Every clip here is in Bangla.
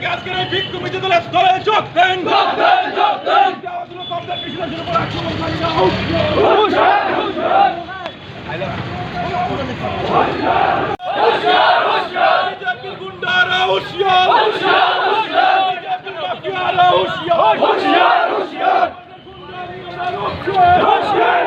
থেকে আজকের এই বিক্ষোভ মিছিলে স্থলে যোগ দেন, যোগ দেন, যোগ দেন। আমাদের কমপ্লেট কৃষিদের উপর আক্রমণকারী না হোক। হুঁশিয়ার, হুঁশিয়ার। হুঁশিয়ার, হুঁশিয়ার। বিজেপির গুন্ডারা হুঁশিয়ার, হুঁশিয়ার, হুঁশিয়ার। বিজেপির মাফিয়ারা হুঁশিয়ার, হুঁশিয়ার, হুঁশিয়ার। হুঁশিয়ার, হুঁশিয়ার।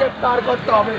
গ্রেপ্তার করতে হবে।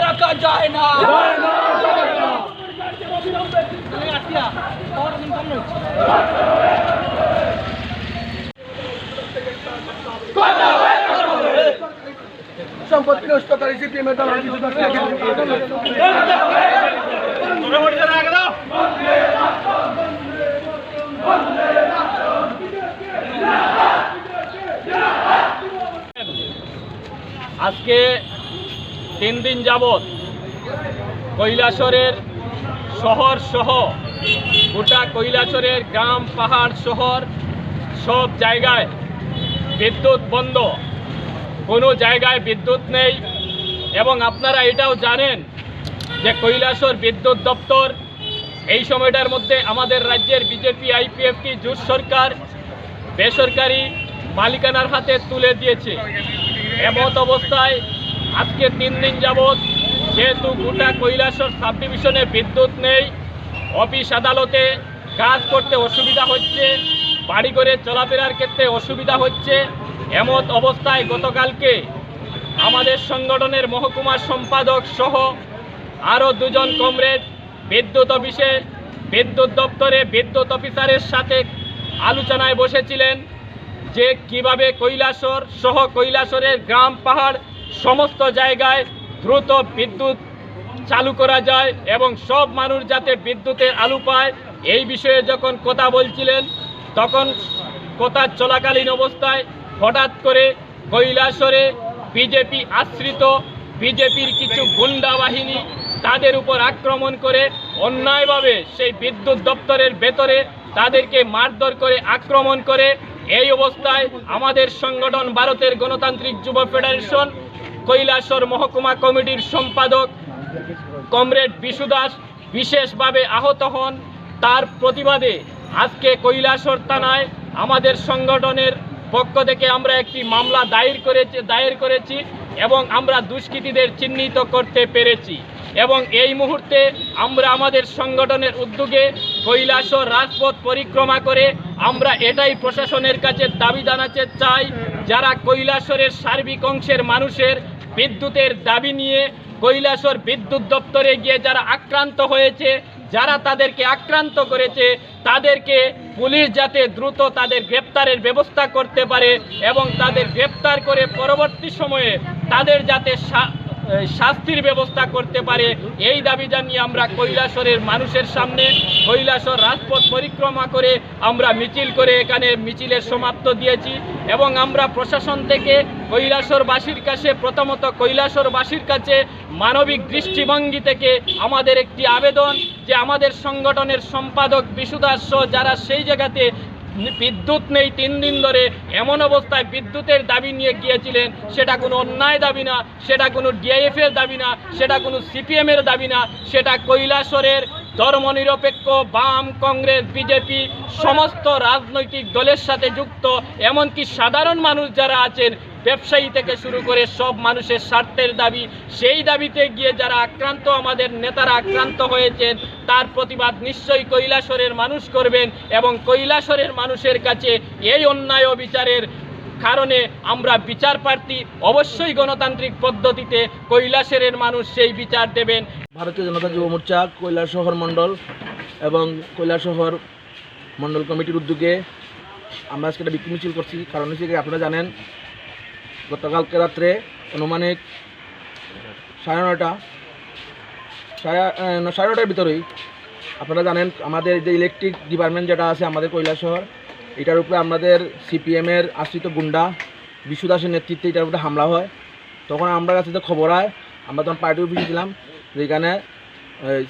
रखा जाए ना সম্পত্তি নষ্টকারী সিপিএমের দল আজকে 3 দিন যাবৎ কৈলাসরের শহর সহ গোটা কৈলাসরের গ্রাম পাহাড় শহর সব জায়গায় বিদ্যুৎ বন্ধ, কোনো জায়গায় বিদ্যুৎ নেই। এবং আপনারা এটাও জানেন যে কৈলাসর বিদ্যুৎ দপ্তর এই সময়টার মধ্যে আমাদের রাজ্যের বিজেপি আইপিএফটি জোট সরকার বেসরকারি মালিকানার হাতে তুলে দিয়েছে। এমত অবস্থায় আজকে 3 দিন যাবৎ যেহেতু গোটা কৈলাসর সাব ডিভিশনে বিদ্যুৎ নেই, অফিস আদালতে কাজ করতে অসুবিধা হচ্ছে, বাড়ি করে চলাফেরার ক্ষেত্রে অসুবিধা হচ্ছে। এমত অবস্থায় গতকালকে আমাদের সংগঠনের মহকুমা সম্পাদক সহ আরও 2 জন কমরেড বিদ্যুৎ অফিসে বিদ্যুৎ দপ্তরে বিদ্যুৎ অফিসারের সাথে আলোচনায় বসেছিলেন যে কিভাবে কৈলাসর সহ কৈলাসরের গ্রাম পাহাড় সমস্ত জায়গায় দ্রুত বিদ্যুৎ চালু করা যায় এবং সব মানুষ যাতে বিদ্যুতের আলো পায়। এই বিষয়ে যখন কথা বলছিলেন তখন কথা চলাকালীন অবস্থায় হঠাৎ করে কৈলাসরে বিজেপি আশ্রিত বিজেপির কিছু গুন্ডা বাহিনী তাদের উপর আক্রমণ করে অন্যায়ভাবে সেই বিদ্যুৎ দপ্তরের ভেতরে তাদেরকে মারধর করে আক্রমণ করে। এই অবস্থায় আমাদের সংগঠন ভারতের গণতান্ত্রিক যুব ফেডারেশন কৈলাসর মহকুমা কমিটির সম্পাদক কমরেড বিশু দাস বিশেষভাবে আহত হন। তার প্রতিবাদে আজকে কৈলাসর থানায় আমাদের সংগঠনের পক্ষ থেকে আমরা একটি মামলা দায়ের করেছি এবং আমরা দুষ্কৃতীদের চিহ্নিত করতে পেরেছি। এবং এই মুহূর্তে আমরা আমাদের সংগঠনের উদ্যোগে কৈলাসর রাজপথ পরিক্রমা করে আমরা এটাই প্রশাসনের কাছে দাবি জানাতে চাই, যারা কৈলাসরের সার্বিক অংশের মানুষের বিদ্যুতের দাবি নিয়ে কৈলাসর বিদ্যুৎ দপ্তরে গিয়ে যারা আক্রান্ত হয়েছে, যারা তাদেরকে আক্রান্ত করেছে তাদেরকে পুলিশ যাতে দ্রুত তাদের গ্রেপ্তারের ব্যবস্থা করতে পারে এবং তাদের গ্রেপ্তার করে পরবর্তী সময়ে তাদের যাতে শাস্তির ব্যবস্থা করতে পারে, এই দাবি জানিয়ে আমরা কৈলাসরের মানুষের সামনে কৈলাসর রাজপথ পরিক্রমা করে আমরা মিছিল করে এখানে মিছিলের সমাপ্ত দিয়েছি। এবং আমরা প্রশাসন থেকে কৈলাসরবাসীর কাছে প্রথমত কৈলাসরবাসীর কাছে মানবিক দৃষ্টিভঙ্গি থেকে আমাদের একটি আবেদন যে আমাদের সংগঠনের সম্পাদক বিশু দাস সহ যারা সেই জায়গাতে বিদ্যুৎ নেই 3 দিন ধরে এমন অবস্থায় বিদ্যুতের দাবি নিয়ে গিয়েছিলেন, সেটা কোনো অন্যায় দাবি না, সেটা কোনো ডিআইএফের দাবি না, সেটা কোনো সিপিএমের দাবি না, সেটা কৈলাসরের ধর্মনিরপেক্ষ বাম কংগ্রেস বিজেপি সমস্ত রাজনৈতিক দলের সাথে যুক্ত এমনকি সাধারণ মানুষ যারা আছেন ব্যবসায়ী থেকে শুরু করে সব মানুষের স্বার্থের দাবি, সেই দাবিতে গিয়ে যারা আক্রান্ত, আমাদের নেতারা আক্রান্ত হয়েছেন, তার প্রতিবাদ নিশ্চয়ই কৈলাসহরের মানুষ করবেন এবং কৈলাসহরের মানুষের কাছে এই অন্যায় ও বিচারের কারণে আমরা বিচার প্রার্থী। অবশ্যই গণতান্ত্রিক পদ্ধতিতে কৈলাসহরের মানুষ সেই বিচার দেবেন। ভারতীয় জনতা যুব মোর্চা কৈলাসহর মণ্ডল এবং কৈলাসহর মণ্ডল কমিটির উদ্যোগে আমরা আজকে একটা বিক্ষোভ মিছিল করছি। কারণ হচ্ছে কি, আপনারা জানেন গতকালকে রাত্রে আনুমানিক 9:30টার ভিতরেই আপনারা জানেন আমাদের যে ইলেকট্রিক ডিপার্টমেন্ট যেটা আছে আমাদের কৈলাসহর, এটার উপরে আমাদের সিপিএমের আশ্রিত গুন্ডা বিশু দাসের নেতৃত্বে এটার উপরে হামলা হয়। তখন আমরা কাছে তো খবর হয়, আমরা তখন পার্টি অফিসে ছিলাম, যেখানে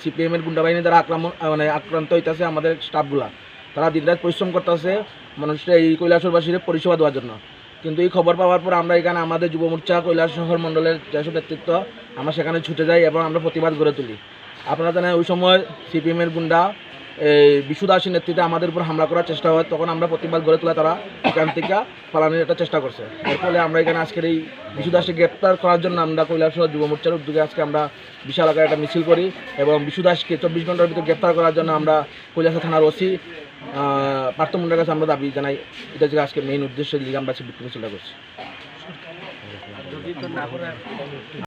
সিপিএমের গুন্ডা বাহিনী দ্বারা আক্রান্ত হইতেছে আমাদের স্টাফগুলা। তারা দিনরাত পরিশ্রম করতেছে মানুষরা এই কৈলাসহরবাসীর পরিষেবা দেওয়ার জন্য। কিন্তু এই খবর পাওয়ার পর আমরা এখানে আমাদের যুব মোর্চা কৈলাসহর মণ্ডলের যেসব নেতৃত্ব আমরা সেখানে ছুটে যাই এবং আমরা প্রতিবাদ গড়ে তুলি। আপনারা জানেন ওই সময় সিপিএমের গুন্ডা বিশু দাসের নেতৃত্বে আমাদের উপর হামলা করার চেষ্টা হয়। তখন আমরা প্রতিবাদ গড়ে তোলা, তারা এখান থেকে পালানোর একটা চেষ্টা করছে। এর ফলে আমরা এখানে আজকের এই বিশু দাসকে গ্রেপ্তার করার জন্য আমরা কৈলাসহর যুব মোর্চার উদ্যোগে আজকে আমরা বিশাল আকারে একটা মিছিল করি এবং বিশু দাসকে 24 ঘন্টার ভিতরে গ্রেপ্তার করার জন্য আমরা কৈলাসহর থানার ওসি পার্থ মুন্ডার কাছে আমরা দাবি জানাই। এটা হচ্ছে আজকে মেইন উদ্দেশ্য দিয়ে আমরা মিছিলটা করছি।